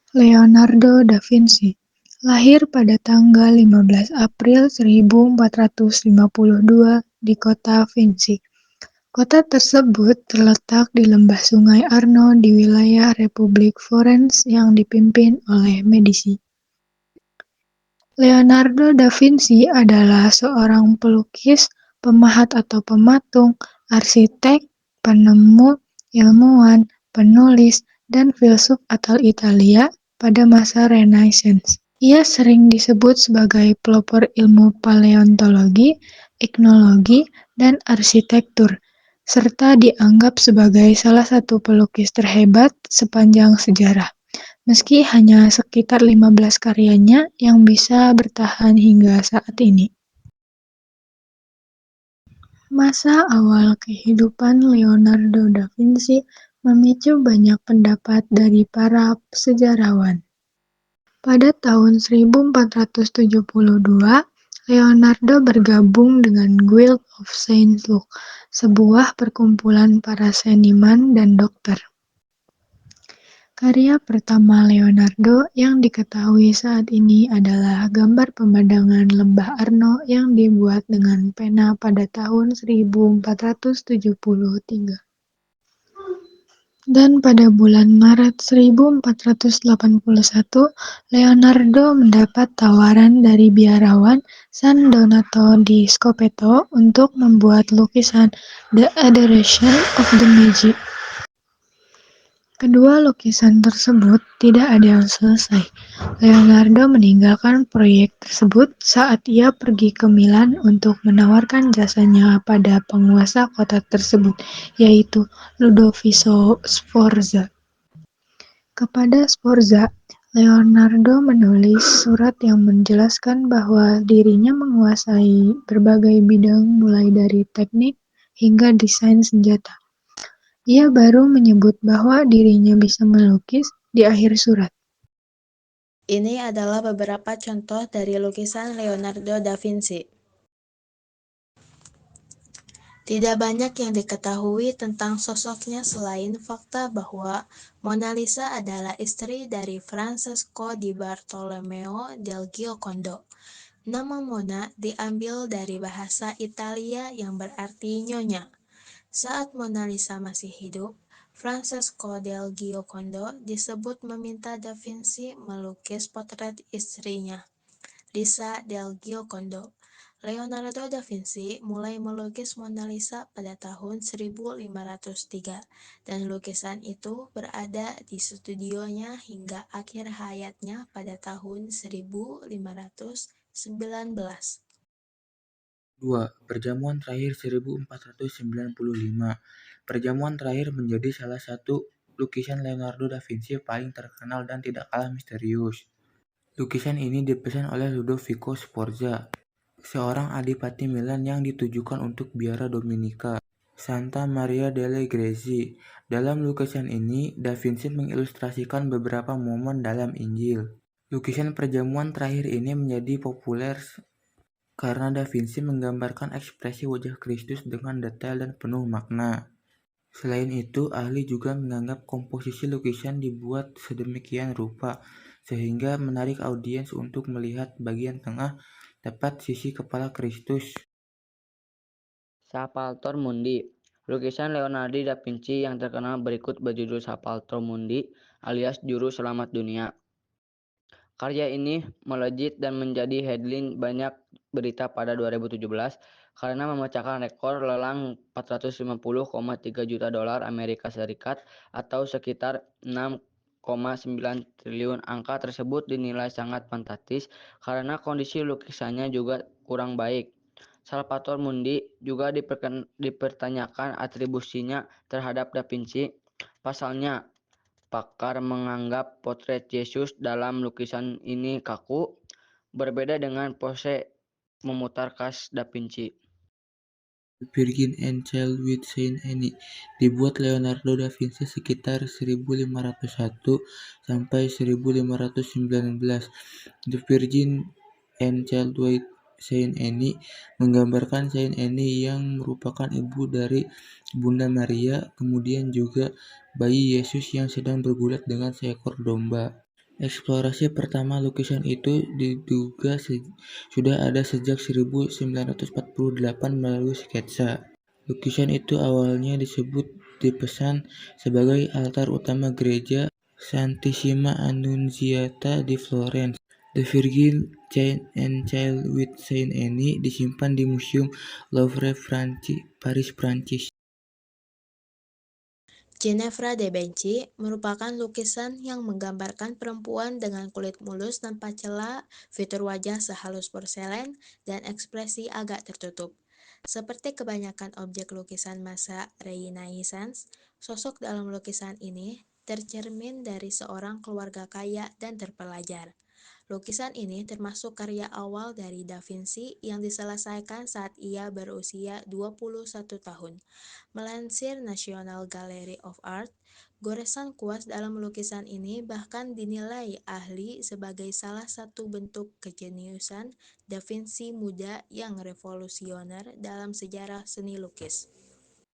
Leonardo da Vinci lahir pada tanggal 15 April 1452 di kota Vinci. Kota tersebut terletak di lembah Sungai Arno di wilayah Republik Florence yang dipimpin oleh Medici. Leonardo da Vinci adalah seorang pelukis, pemahat atau pematung, arsitek, penemu, ilmuwan, penulis, dan filsuf asal Italia pada masa Renaissance. Ia sering disebut sebagai pelopor ilmu paleontologi, etnologi, dan arsitektur, serta dianggap sebagai salah satu pelukis terhebat sepanjang sejarah. Meski hanya sekitar 15 karyanya yang bisa bertahan hingga saat ini. Masa awal kehidupan Leonardo da Vinci memicu banyak pendapat dari para sejarawan. Pada tahun 1472, Leonardo bergabung dengan Guild of Saint Luke, sebuah perkumpulan para seniman dan dokter. Karya pertama Leonardo yang diketahui saat ini adalah gambar pemandangan lembah Arno yang dibuat dengan pena pada tahun 1473. Dan pada bulan Maret 1481, Leonardo mendapat tawaran dari biarawan San Donato di Spoleto untuk membuat lukisan The Adoration of the Magi. Kedua lukisan tersebut tidak ada yang selesai. Leonardo meninggalkan proyek tersebut saat ia pergi ke Milan untuk menawarkan jasanya pada penguasa kota tersebut, yaitu Ludovico Sforza. Kepada Sforza, Leonardo menulis surat yang menjelaskan bahwa dirinya menguasai berbagai bidang mulai dari teknik hingga desain senjata. Ia baru menyebut bahwa dirinya bisa melukis di akhir surat. Ini adalah beberapa contoh dari lukisan Leonardo da Vinci. Tidak banyak yang diketahui tentang sosoknya selain fakta bahwa Mona Lisa adalah istri dari Francesco di Bartolomeo del Giocondo. Nama Mona diambil dari bahasa Italia yang berarti nyonya. Saat Mona Lisa masih hidup, Francesco del Giocondo disebut meminta Da Vinci melukis potret istrinya, Lisa del Giocondo. Leonardo da Vinci mulai melukis Mona Lisa pada tahun 1503 dan lukisan itu berada di studionya hingga akhir hayatnya pada tahun 1519. 2. Perjamuan terakhir 1495. Perjamuan terakhir menjadi salah satu lukisan Leonardo da Vinci paling terkenal dan tidak kalah misterius. Lukisan ini dipesan oleh Ludovico Sforza, seorang adipati Milan yang ditujukan untuk biara Dominika, Santa Maria delle Grazie. Dalam lukisan ini, Da Vinci mengilustrasikan beberapa momen dalam Injil. Lukisan perjamuan terakhir ini menjadi populer karena Da Vinci menggambarkan ekspresi wajah Kristus dengan detail dan penuh makna. Selain itu, ahli juga menganggap komposisi lukisan dibuat sedemikian rupa sehingga menarik audiens untuk melihat bagian tengah tepat sisi kepala Kristus. Salvator Mundi. Lukisan Leonardo da Vinci yang terkenal berikut berjudul Salvator Mundi alias Juru Selamat Dunia. Karya ini melejit dan menjadi headline banyak berita pada 2017 karena memecahkan rekor lelang 450,3 juta dolar Amerika Serikat atau sekitar 6,9 triliun. Angka tersebut dinilai sangat fantastis karena kondisi lukisannya juga kurang baik. Salvator Mundi juga dipertanyakan atribusinya terhadap Da Vinci. Pasalnya, pakar menganggap potret Yesus dalam lukisan ini kaku, berbeda dengan pose memutar khas Da Vinci. The Virgin and Child with Saint Anne dibuat Leonardo da Vinci sekitar 1501 sampai 1519. The Virgin and Child with Saint Anne menggambarkan Saint Anne yang merupakan ibu dari Bunda Maria, kemudian juga bayi Yesus yang sedang bergulat dengan seekor domba. Eksplorasi pertama lukisan itu diduga sudah ada sejak 1948 melalui sketsa. Lukisan itu awalnya dipesan sebagai altar utama gereja Santissima Annunziata di Florence. The Virgin and Child with Saint Anne disimpan di Museum Louvre, Paris, Prancis. Ginevra de Benci merupakan lukisan yang menggambarkan perempuan dengan kulit mulus tanpa celah, fitur wajah sehalus porselen, dan ekspresi agak tertutup. Seperti kebanyakan objek lukisan masa Renaissance, sosok dalam lukisan ini tercermin dari seorang keluarga kaya dan terpelajar. Lukisan ini termasuk karya awal dari Da Vinci yang diselesaikan saat ia berusia 21 tahun. Melansir National Gallery of Art, goresan kuas dalam lukisan ini bahkan dinilai ahli sebagai salah satu bentuk kejeniusan Da Vinci muda yang revolusioner dalam sejarah seni lukis.